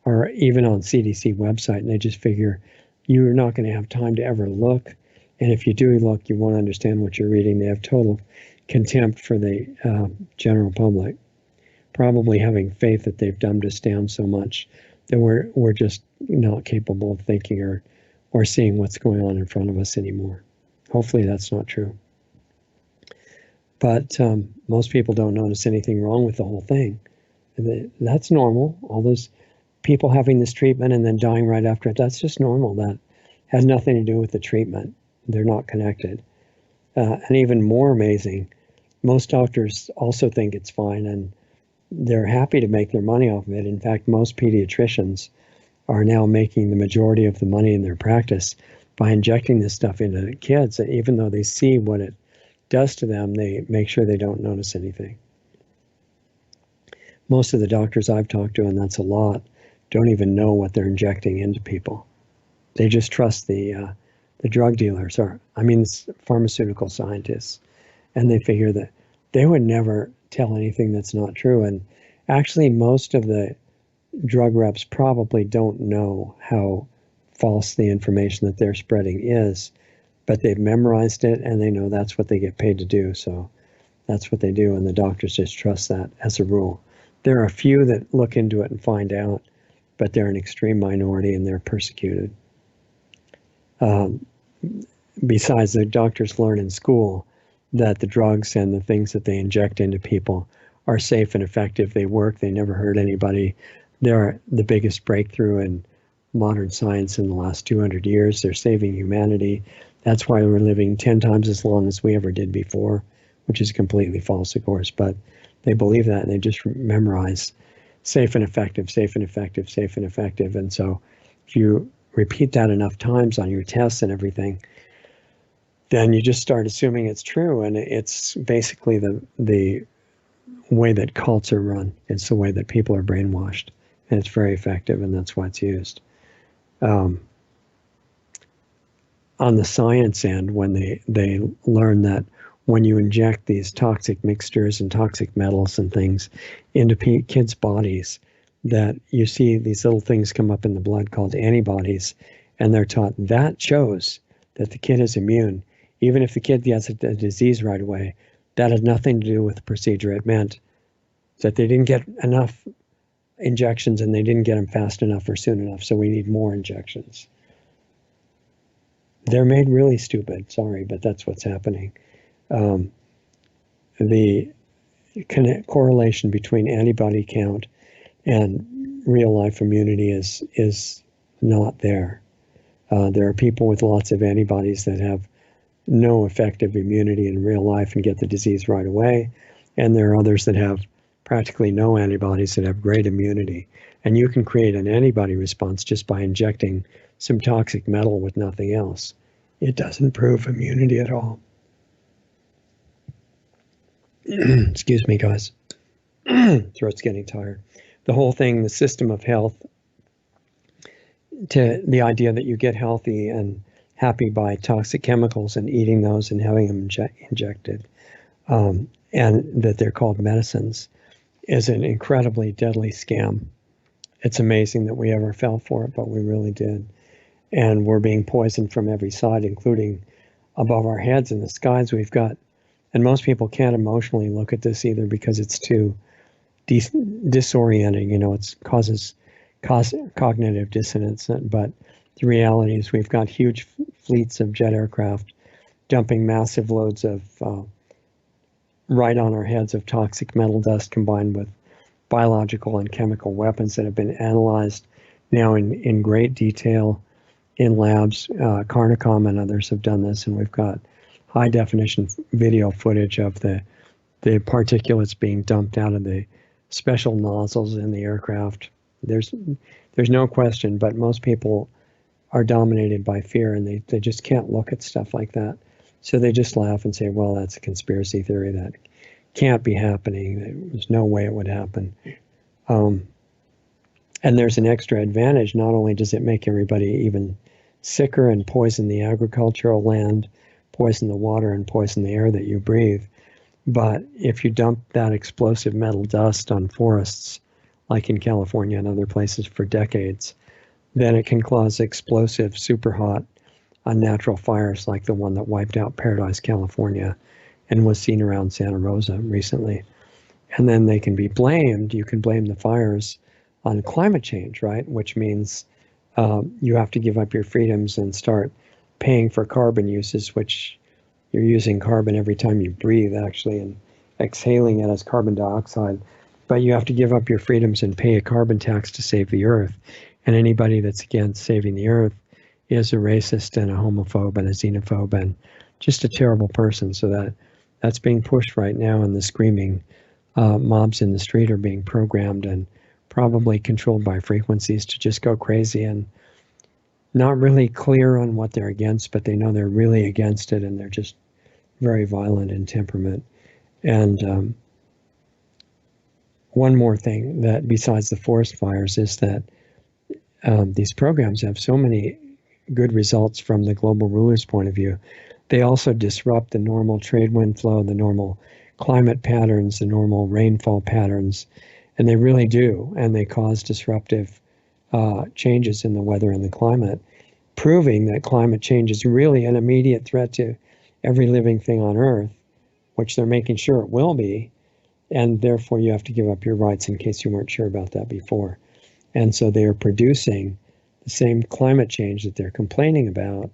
are even on CDC website, and they just figure you're not going to have time to ever look. And if you do look, you won't understand what you're reading. They have total contempt for the general public, probably having faith that they've dumbed us down so much that we're just not capable of thinking or seeing what's going on in front of us anymore. Hopefully that's not true. But most people don't notice anything wrong with the whole thing. That's normal. All those people having this treatment and then dying right after it, that's just normal. That has nothing to do with the treatment. They're not connected. And even more amazing, most doctors also think it's fine, and they're happy to make their money off of it. In fact, most pediatricians are now making the majority of the money in their practice by injecting this stuff into kids. Even though they see what it does to them, they make sure they don't notice anything. Most of the doctors I've talked to, and that's a lot, don't even know what they're injecting into people. They just trust the drug dealers, pharmaceutical scientists, and they figure that they would never tell anything that's not true. And actually, most of the drug reps probably don't know how false the information that they're spreading is, but they've memorized it and they know that's what they get paid to do. So that's what they do, and the doctors just trust that as a rule. There are a few that look into it and find out, but they're an extreme minority and they're persecuted. Besides, the doctors learn in school that the drugs and the things that they inject into people are safe and effective. They work. They never hurt anybody. They're the biggest breakthrough in modern science in the last 200 years. They're saving humanity. That's why we're living 10 times as long as we ever did before, which is completely false, of course. But they believe that, and they just memorize safe and effective, safe and effective, safe and effective. And so if you repeat that enough times on your tests and everything, then you just start assuming it's true. And it's basically the way that cults are run. It's the way that people are brainwashed. And it's very effective, and that's why it's used. On the science end, when they learn that when you inject these toxic mixtures and toxic metals and things into kids' bodies, that you see these little things come up in the blood called antibodies, and they're taught that shows that the kid is immune, even if the kid gets a disease right away, that had nothing to do with the procedure. It meant that they didn't get enough injections and they didn't get them fast enough or soon enough, so we need more injections. They're made really stupid, sorry, but that's what's happening. The correlation between antibody count and real life immunity is not there. There are people with lots of antibodies that have no effective immunity in real life and get the disease right away, and there are others that have practically no antibodies that have great immunity. And you can create an antibody response just by injecting some toxic metal with nothing else. It doesn't prove immunity at all. Excuse me, guys. Throat's getting tired. The whole thing, the system of health, to the idea that you get healthy and happy by toxic chemicals and eating those and having them injected, and that they're called medicines, is an incredibly deadly scam. It's amazing that we ever fell for it, but we really did. And we're being poisoned from every side, including above our heads in the skies. We've got, and most people can't emotionally look at this either because it's too disorienting. You know, it causes cognitive dissonance. But the reality is we've got huge fleets of jet aircraft dumping massive loads of right on our heads of toxic metal dust combined with biological and chemical weapons that have been analyzed now in great detail in labs. Carnicom and others have done this, and we've got high definition video footage of the particulates being dumped out of the special nozzles in the aircraft. There's no question, but most people are dominated by fear, and they just can't look at stuff like that. So they just laugh and say, well, that's a conspiracy theory. That can't be happening. There's no way it would happen. And there's an extra advantage. Not only does it make everybody even sicker and poison the agricultural land, poison the water, and poison the air that you breathe, but if you dump that explosive metal dust on forests, like in California and other places for decades, then it can cause explosive, super hot, unnatural fires like the one that wiped out Paradise, California, and was seen around Santa Rosa recently. And then they can be blamed. You can blame the fires on climate change, right? Which means you have to give up your freedoms and start paying for carbon uses, which you're using carbon every time you breathe, actually, and exhaling it as carbon dioxide. But you have to give up your freedoms and pay a carbon tax to save the earth. And anybody that's against saving the earth is a racist and a homophobe and a xenophobe and just a terrible person. So that's being pushed right now, and the screaming mobs in the street are being programmed and probably controlled by frequencies to just go crazy and not really clear on what they're against, but they know they're really against it, and they're just very violent in temperament. And one more thing that besides the forest fires is that these programs have so many good results from the global ruler's point of view. They also disrupt the normal trade wind flow, the normal climate patterns, the normal rainfall patterns, and they really do. And they cause disruptive changes in the weather and the climate, proving that climate change is really an immediate threat to every living thing on Earth, which they're making sure it will be. And therefore, you have to give up your rights in case you weren't sure about that before. And so they are producing the same climate change that they're complaining about,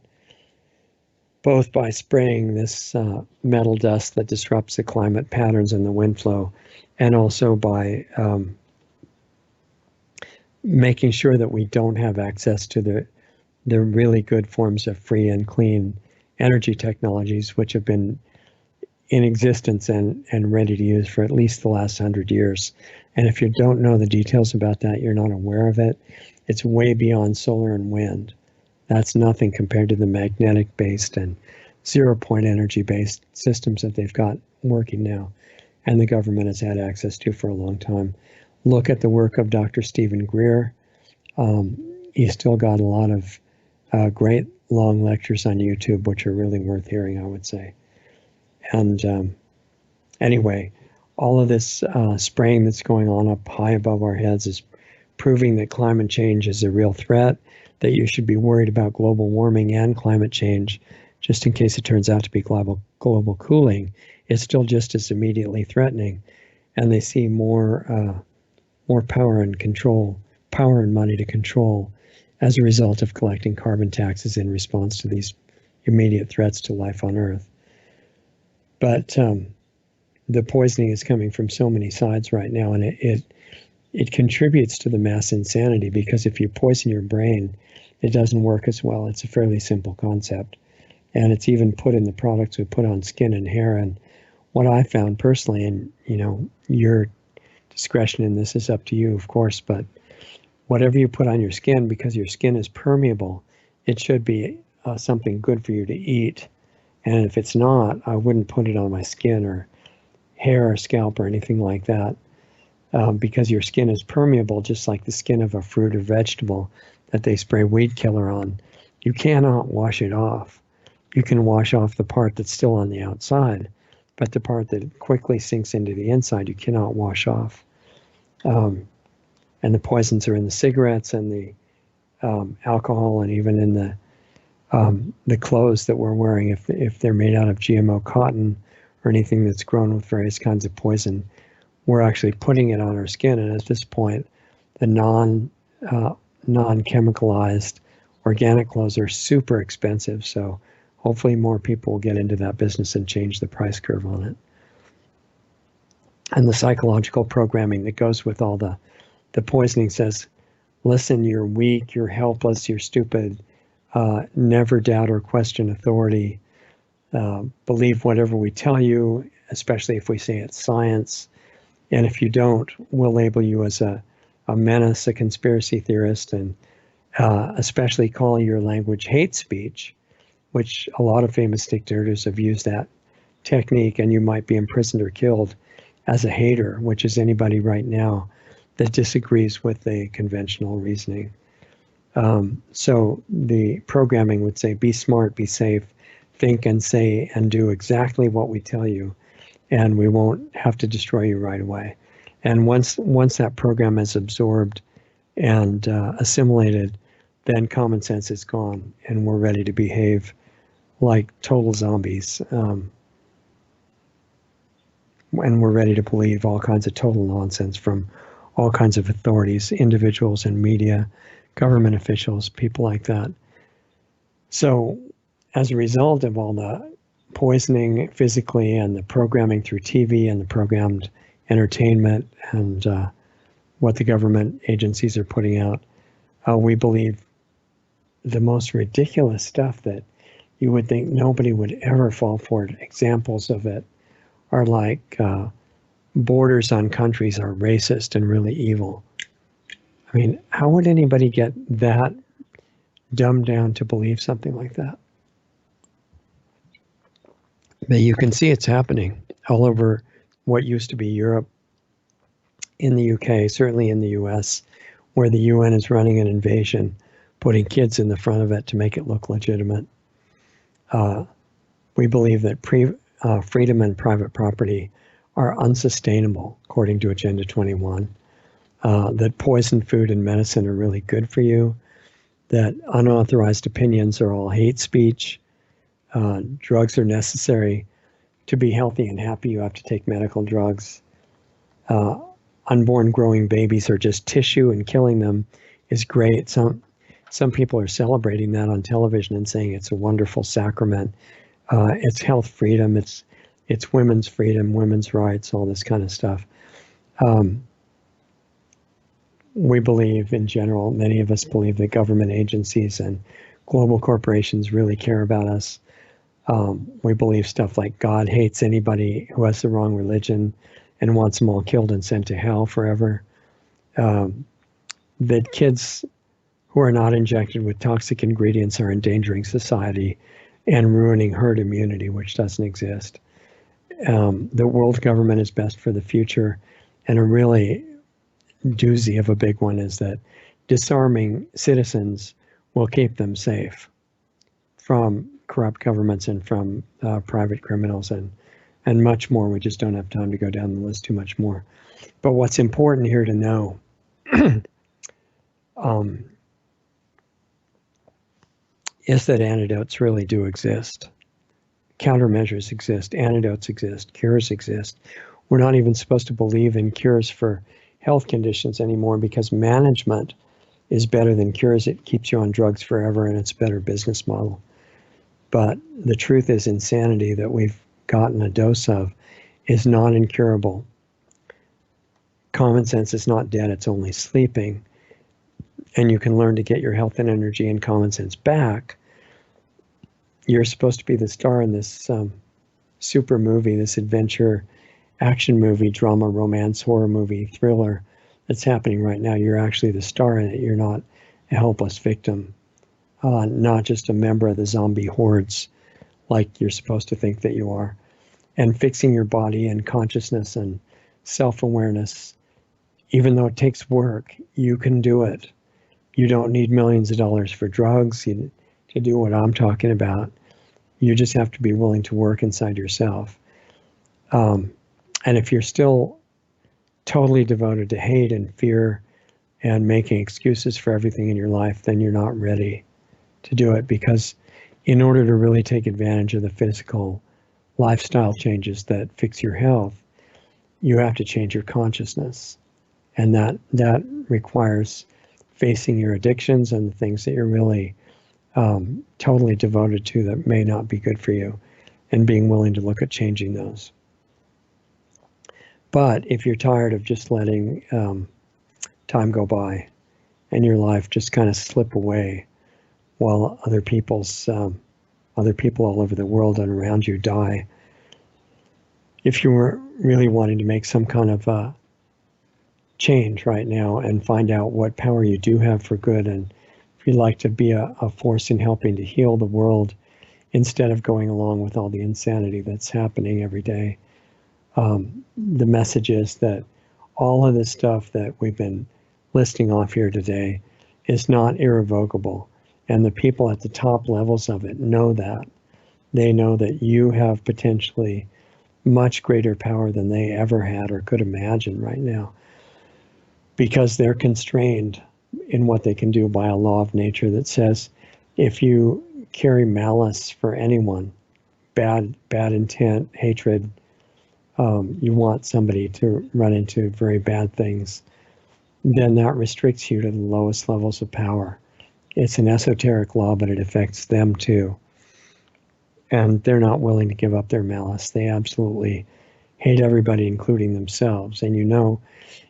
both by spraying this metal dust that disrupts the climate patterns and the wind flow, and also by making sure that we don't have access to the really good forms of free and clean energy technologies, which have been in existence and ready to use for at least the last 100 years. And if you don't know the details about that, you're not aware of it, it's way beyond solar and wind. That's nothing compared to the magnetic-based and zero-point energy-based systems that they've got working now, and the government has had access to for a long time. Look at the work of Dr. Stephen Greer. He's still got a lot of great long lectures on YouTube, which are really worth hearing, I would say. And anyway, all of this spraying that's going on up high above our heads is proving that climate change is a real threat, that you should be worried about global warming and climate change, just in case it turns out to be global cooling, is still just as immediately threatening, and they see more power and control, power and money to control as a result of collecting carbon taxes in response to these immediate threats to life on Earth. But the poisoning is coming from so many sides right now, and it contributes to the mass insanity, because if you poison your brain, it doesn't work as well. It's a fairly simple concept, and it's even put in the products we put on skin and hair. And what I found personally, and your discretion in this is up to you, of course, but whatever you put on your skin, because your skin is permeable, it should be something good for you to eat. And if it's not, I wouldn't put it on my skin or hair or scalp or anything like that, because your skin is permeable, just like the skin of a fruit or vegetable that they spray weed killer on. You cannot wash it off. You can wash off the part that's still on the outside, but the part that quickly sinks into the inside, you cannot wash off. And the poisons are in the cigarettes and the alcohol, and even in the clothes that we're wearing, if they're made out of GMO cotton or anything that's grown with various kinds of poison, we're actually putting it on our skin. And at this point, the non-chemicalized organic clothes are super expensive. So hopefully more people will get into that business and change the price curve on it. And the psychological programming that goes with all the poisoning says, listen, you're weak, you're helpless, you're stupid, never doubt or question authority, believe whatever we tell you, especially if we say it's science. And if you don't, we'll label you as a menace, a conspiracy theorist, and especially call your language hate speech, which a lot of famous dictators have used that technique, and you might be imprisoned or killed as a hater, which is anybody right now that disagrees with the conventional reasoning. So the programming would say, be smart, be safe, think and say and do exactly what we tell you, and we won't have to destroy you right away. And once that program is absorbed and assimilated, then common sense is gone, and we're ready to behave like total zombies. And we're ready to believe all kinds of total nonsense from all kinds of authorities, individuals and media, government officials, people like that. So as a result of all the poisoning physically and the programming through TV and the programmed entertainment and what the government agencies are putting out, we believe the most ridiculous stuff that you would think nobody would ever fall for. Examples of it are like borders on countries are racist and really evil. I mean, how would anybody get that dumbed down to believe something like that? But you can see it's happening all over what used to be Europe, in the UK, certainly in the US, where the UN is running an invasion, putting kids in the front of it to make it look legitimate. We believe that freedom and private property are unsustainable, according to Agenda 21, that poisoned food and medicine are really good for you, that unauthorized opinions are all hate speech, drugs are necessary. To be healthy and happy, you have to take medical drugs. Unborn growing babies are just tissue, and killing them is great. Some people are celebrating that on television and saying it's a wonderful sacrament. It's health freedom, it's women's freedom, women's rights, all this kind of stuff. We believe in general, many of us believe that government agencies and global corporations really care about us. We believe stuff like God hates anybody who has the wrong religion and wants them all killed and sent to hell forever. That kids who are not injected with toxic ingredients are endangering society and ruining herd immunity, which doesn't exist. The world government is best for the future, and a really doozy of a big one is that disarming citizens will keep them safe from corrupt governments and from private criminals and much more. We just don't have time to go down the list too much more. But what's important here to know is that antidotes really do exist. countermeasures exist, antidotes exist, cures exist. We're not even supposed to believe in cures for health conditions anymore because management is better than cures. It keeps you on drugs forever and it's a better business model. But the truth is insanity that we've gotten a dose of is not incurable. Common sense is not dead, it's only sleeping. And you can learn to get your health and energy and common sense back. You're supposed to be the star in this super movie, this adventure, action movie, drama, romance, horror movie, thriller that's happening right now. You're actually the star in it. You're not a helpless victim, not just a member of the zombie hordes like you're supposed to think that you are. And fixing your body and consciousness and self-awareness, even though it takes work, you can do it. You don't need millions of dollars for drugs to do what I'm talking about. You just have to be willing to work inside yourself. And if you're still totally devoted to hate and fear and making excuses for everything in your life, then you're not ready to do it, because in order to really take advantage of the physical lifestyle changes that fix your health, you have to change your consciousness. And that requires facing your addictions and the things that you're really totally devoted to that may not be good for you, and being willing to look at changing those. But if you're tired of just letting time go by and your life just kind of slip away while other people all over the world and around you die, if you were really wanting to make some kind of change right now and find out what power you do have for good, and if you'd like to be a force in helping to heal the world instead of going along with all the insanity that's happening every day, the message is that all of this stuff that we've been listing off here today is not irrevocable. And the people at the top levels of it know that. They know that you have potentially much greater power than they ever had or could imagine right now, because they're constrained in what they can do by a law of nature that says if you carry malice for anyone, bad intent, hatred, you want somebody to run into very bad things, then that restricts you to the lowest levels of power. It's an esoteric law, but it affects them too. And they're not willing to give up their malice. They absolutely hate everybody, including themselves. And you know,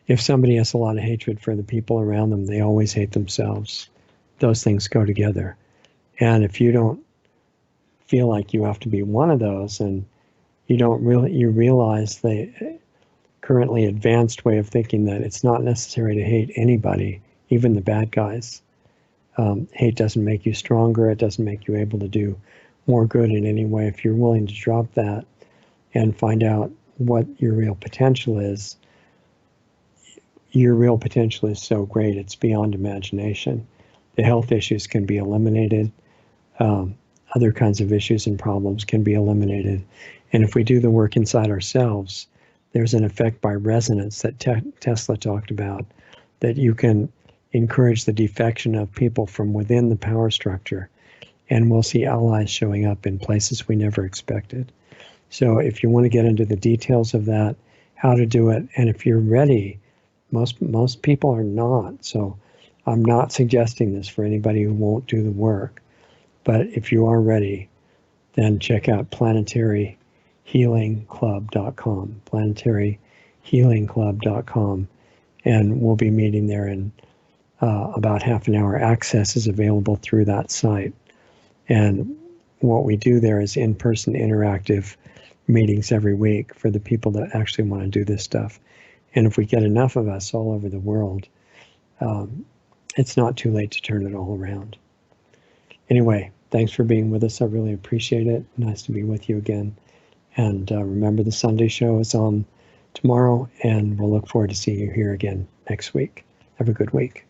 if somebody has a lot of hatred for the people around them, they always hate themselves. Those things go together. And if you don't feel like you have to be one of those, and you realize the currently advanced way of thinking that it's not necessary to hate anybody, even the bad guys. Hate doesn't make you stronger. It doesn't make you able to do more good in any way. If you're willing to drop that and find out what your real potential is so great, it's beyond imagination. The health issues can be eliminated. Other kinds of issues and problems can be eliminated. And if we do the work inside ourselves, there's an effect by resonance that Tesla talked about, that you can encourage the defection of people from within the power structure, and we'll see allies showing up in places we never expected. So if you want to get into the details of that, how to do it, and if you're ready, most people are not. So I'm not suggesting this for anybody who won't do the work. But if you are ready, then check out planetaryhealingclub.com, planetaryhealingclub.com, and we'll be meeting there in about half an hour. Access is available through that site. And what we do there is in-person interactive meetings every week for the people that actually want to do this stuff. And if we get enough of us all over the world, it's not too late to turn it all around. Anyway, thanks for being with us. I really appreciate it. Nice to be with you again. And remember, the Sunday show is on tomorrow, and we'll look forward to seeing you here again next week. Have a good week.